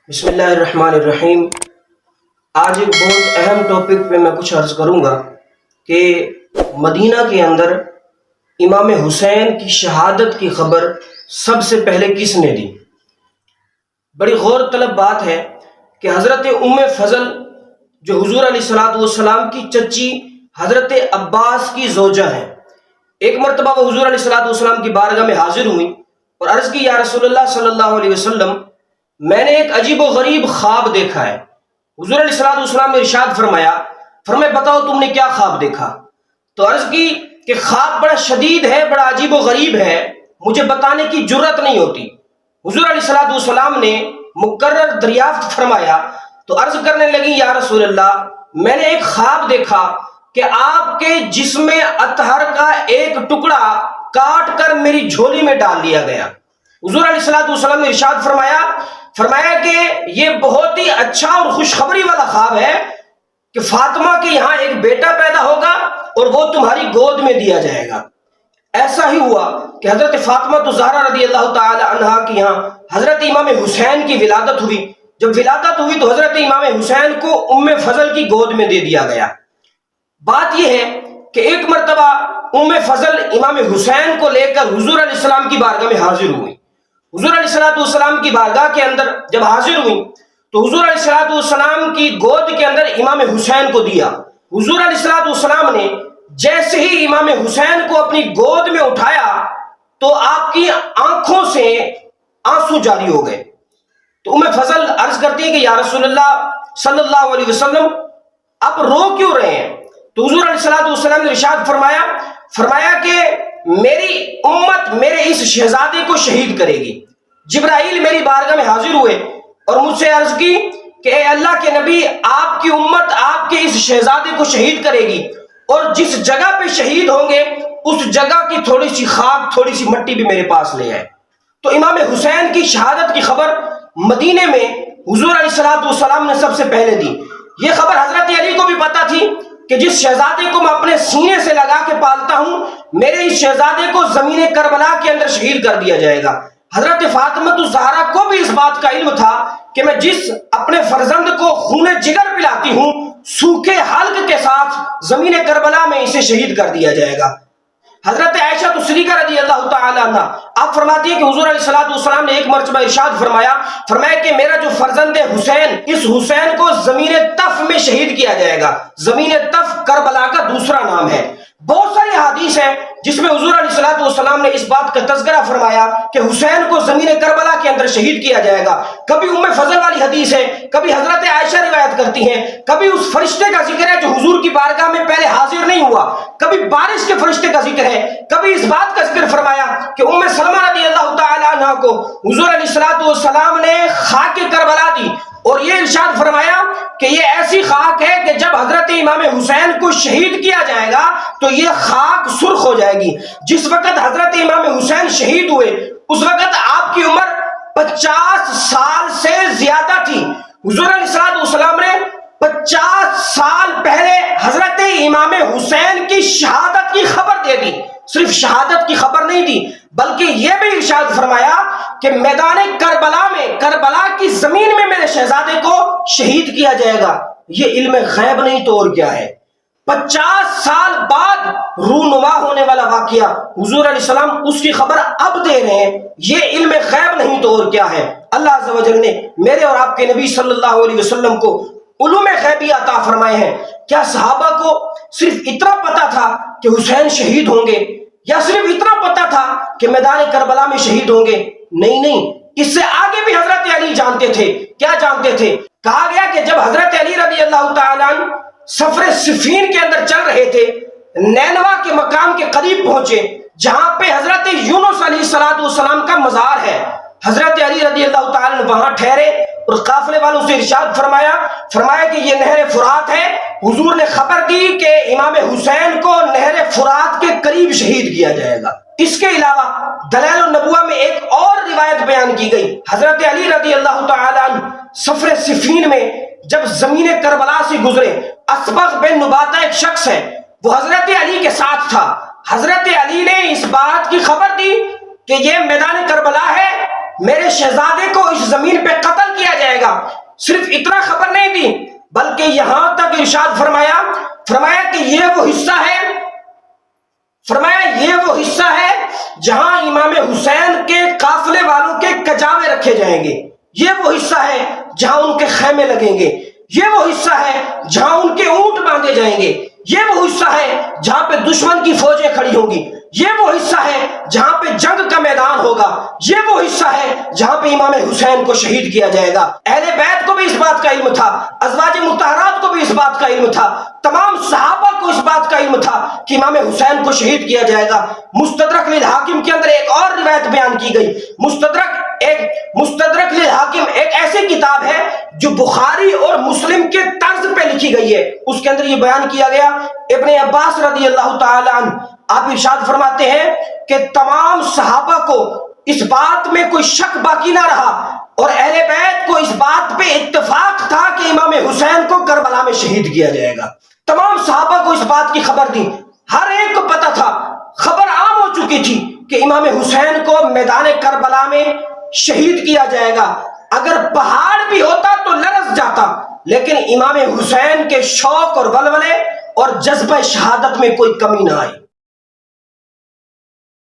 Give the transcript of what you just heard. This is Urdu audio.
بسم اللہ الرحمن الرحیم۔ آج ایک بہت اہم ٹاپک پہ میں کچھ عرض کروں گا کہ مدینہ کے اندر امام حسین کی شہادت کی خبر سب سے پہلے کس نے دی؟ بڑی غور طلب بات ہے کہ حضرت ام فضل جو حضور علیہ الصلوۃ والسلام کی چچی حضرت عباس کی زوجہ ہیں، ایک مرتبہ وہ حضور علیہ الصلوۃ والسلام کی بارگاہ میں حاضر ہوئی اور عرض کی، یا رسول اللہ صلی اللہ علیہ وسلم، میں نے ایک عجیب و غریب خواب دیکھا ہے۔ حضور علیہ الصلوۃ والسلام نے ارشاد فرمایا بتاؤ تم نے کیا خواب دیکھا؟ تو عرض کی کہ خواب بڑا شدید ہے، بڑا عجیب و غریب ہے، مجھے بتانے کی جرت نہیں ہوتی۔ حضور علیہ الصلوۃ والسلام نے مکرر دریافت فرمایا تو عرض کرنے لگی، یا رسول اللہ، میں نے ایک خواب دیکھا کہ آپ کے جسم اطہر کا ایک ٹکڑا کاٹ کر میری جھولی میں ڈال دیا گیا۔ حضور علیہ الصلوۃ والسلام نے ارشاد فرمایا کہ یہ بہت ہی اچھا اور خوشخبری والا خواب ہے کہ فاطمہ کے یہاں ایک بیٹا پیدا ہوگا اور وہ تمہاری گود میں دیا جائے گا۔ ایسا ہی ہوا کہ حضرت فاطمہ زہرا رضی اللہ تعالی عنہا کے یہاں حضرت امام حسین کی ولادت ہوئی۔ جب ولادت ہوئی تو حضرت امام حسین کو ام فضل کی گود میں دے دیا گیا۔ بات یہ ہے کہ ایک مرتبہ ام فضل امام حسین کو لے کر حضور علیہ السلام کی بارگاہ میں حاضر ہوئی۔ حضور علیہ الصلوۃ والسلام کی بارگاہ کے اندر جب حاضر ہوئی تو حضور علیہ الصلوۃ والسلام کی گود کے اندر امام حسین کو دیا۔ حضور علیہ الصلوۃ والسلام نے جیسے ہی امام حسین کو اپنی گود میں اٹھایا تو آپ کی آنکھوں سے آنسو جاری ہو گئے۔ تو ام فضل عرض کرتی ہے کہ یا رسول اللہ صلی اللہ علیہ وسلم، آپ رو کیوں رہے ہیں؟ تو حضور علیہ الصلوۃ والسلام نے ارشاد فرمایا کہ میری امت میرے اس شہزادے کو شہید کرے گی۔ جبرائیل میری بارگاہ میں حاضر ہوئے اور مجھ سے عرض کی کہ اے اللہ کے نبی، آپ کی امت آپ کے اس شہزادے کو شہید کرے گی اور جس جگہ پہ شہید ہوں گے اس جگہ کی تھوڑی سی خاک، تھوڑی سی مٹی بھی میرے پاس لے آئے۔ تو امام حسین کی شہادت کی خبر مدینے میں حضور علیہ الصلوۃ والسلام نے سب سے پہلے دی۔ یہ خبر حضرت علی کو بھی پتا تھی کہ جس شہزادے کو میں اپنے سینے سے لگا کے پالتا ہوں، میرے اس شہزادے کو زمین کربلا کے اندر شہید کر دیا جائے گا۔ حضرت فاطمہ زہرا کو بھی اس بات کا علم تھا کہ میں جس اپنے فرزند کو خون جگر پلاتی ہوں، سوکھے حلق کے ساتھ زمین کربلا میں اسے شہید کر دیا جائے گا۔ حضرت عائشہ صدیقہ رضی اللہ تعالی عنہ آپ فرماتی ہے کہ حضور علیہ الصلوۃ والسلام نے ایک مرتبہ ارشاد فرمایا کہ میرا جو فرزند حسین، اس حسین کو زمین تف میں شہید کیا جائے گا۔ زمین تف کربلا کا دوسرا نام ہے۔ بہت ساری حدیث ہیں جس میں حضور علیہ الصلوۃ والسلام نے اس بات کا تذکرہ فرمایا کہ حسین کو زمین کربلا کے اندر شہید کیا جائے گا۔ کبھی ام فضل والی حدیث ہے، کبھی حضرت عائشہ روایت کرتی ہیں، کبھی اس فرشتے کا ذکر ہے جو حضور کی بارگاہ میں پہلے حاضر نہیں ہوا، کبھی بارش کے فرشتے کا ذکر ہے، کبھی اس بات کا ذکر فرمایا کہ ام سلمہ رضی اللہ تعالی عنہا کو حضور علیہ الصلوۃ والسلام نے خاک کربلا دی اور یہ ارشاد فرمایا کہ یہ ایسی خاک ہے کہ جب حضرت امام حسین کو شہید کیا جائے گا تو یہ خاک سرخ ہو جائے گی۔ جس وقت حضرت امام حسین شہید ہوئے اس وقت آپ کی عمر 50 سال سے زیادہ تھی۔ حضور علیہ الصلوۃ والسلام نے 50 سال پہلے حضرت امام حسین کی شہادت کی خبر دے دی۔ صرف شہادت کی خبر نہیں دی بلکہ یہ بھی ارشاد فرمایا کہ میدان کربلا میں، کربلا کی زمین میں میرے شہزادے کو شہید کیا جائے گا۔ یہ علم غیب نہیں تو اور کیا ہے؟ 50 سال بعد رونما ہونے والا واقعہ حضور علیہ السلام اس کی خبر اب دے رہے ہیں۔ یہ علم غیب نہیں تو اور کیا ہے؟ اللہ عز و جل نے میرے اور آپ کے نبی صلی اللہ علیہ وسلم کو علوم غیبی عطا فرمائے ہیں۔ کیا صحابہ کو صرف اتنا پتا تھا کہ حسین شہید ہوں گے، یا صرف اتنا پتا تھا کہ میدان کربلا میں شہید ہوں گے؟ نہیں، اس سے آگے بھی حضرت علی جانتے تھے۔ کیا جانتے تھے؟ کہا گیا کہ جب حضرت علی رضی اللہ تعالیٰ عنہ سفر صفین کے اندر چل رہے تھے، نینوا کے مقام کے قریب پہنچے جہاں پہ حضرت یونس علیہ الصلوۃ والسلام کا مزار ہے۔ حضرت علی رضی اللہ تعالیٰ عنہ وہاں ٹھہرے اور قافلے والوں سے ارشاد فرمایا کہ یہ نہر فرات ہے۔ حضور نے خبر دی کہ امام حسین کو نہر فرات کے قریب شہید کیا جائے گا۔ اس کے علاوہ دلائل النبوہ میں ایک اور روایت بیان کی گئی۔ حضرت علی رضی اللہ تعالیٰ عنہ سفر صفین میں جب زمین کربلا سے گزرے، اسبغ بن نباتہ ایک شخص ہے، وہ حضرت علی کے ساتھ تھا۔ حضرت علی نے اس بات کی خبر دی کہ یہ میدان کربلا ہے، میرے شہزادے کو اس زمین پہ قتل کیا جائے گا۔ صرف اتنا خبر نہیں دی بلکہ یہاں تک ارشاد فرمایا کہ یہ وہ حصہ ہے، فرمایا یہ وہ حصہ ہے جہاں امام حسین کے قافلے والوں کے کجاوے رکھے جائیں گے، یہ وہ حصہ ہے جہاں ان کے خیمے لگیں گے، یہ وہ حصہ ہے جہاں ان کے اونٹ باندھے جائیں گے، یہ وہ حصہ ہے جہاں پہ دشمن کی فوجیں کھڑی ہوں گی، یہ وہ حصہ ہے جہاں پہ جنگ کا میدان ہوگا، یہ وہ حصہ ہے جہاں پہ امام حسین کو شہید کیا جائے گا۔ اہل بیت کو بھی اس بات کا علم تھا، ازواج مطہرات کو بھی اس بات کا علم تھا، تمام صحابہ کو اس بات کا علم تھا کہ امام حسین کو شہید کیا جائے گا۔ مستدرک للحاکم کے اندر ایک اور روایت بیان کی گئی۔ مستدرک للحاکم ایک ایسی کتاب ہے جو بخاری اور مسلم کے طرز پہ لکھی گئی ہے، اس کے اندر یہ بیان کیا گیا، ابن عباس رضی اللہ تعالی عنہ آپ ارشاد فرماتے ہیں کہ تمام صحابہ کو اس بات میں کوئی شک باقی نہ رہا اور اہل بیت کو اس بات پہ اتفاق تھا کہ امام حسین کو کربلا میں شہید کیا جائے گا۔ تمام صحابہ کو اس بات کی خبر دی، ہر ایک کو پتا تھا، خبر عام ہو چکی تھی کہ امام حسین کو میدان کربلا میں شہید کیا جائے گا۔ اگر پہاڑ بھی ہوتا تو لرز جاتا، لیکن امام حسین کے شوق اور ولولے اور جذبہ شہادت میں کوئی کمی نہ آئی۔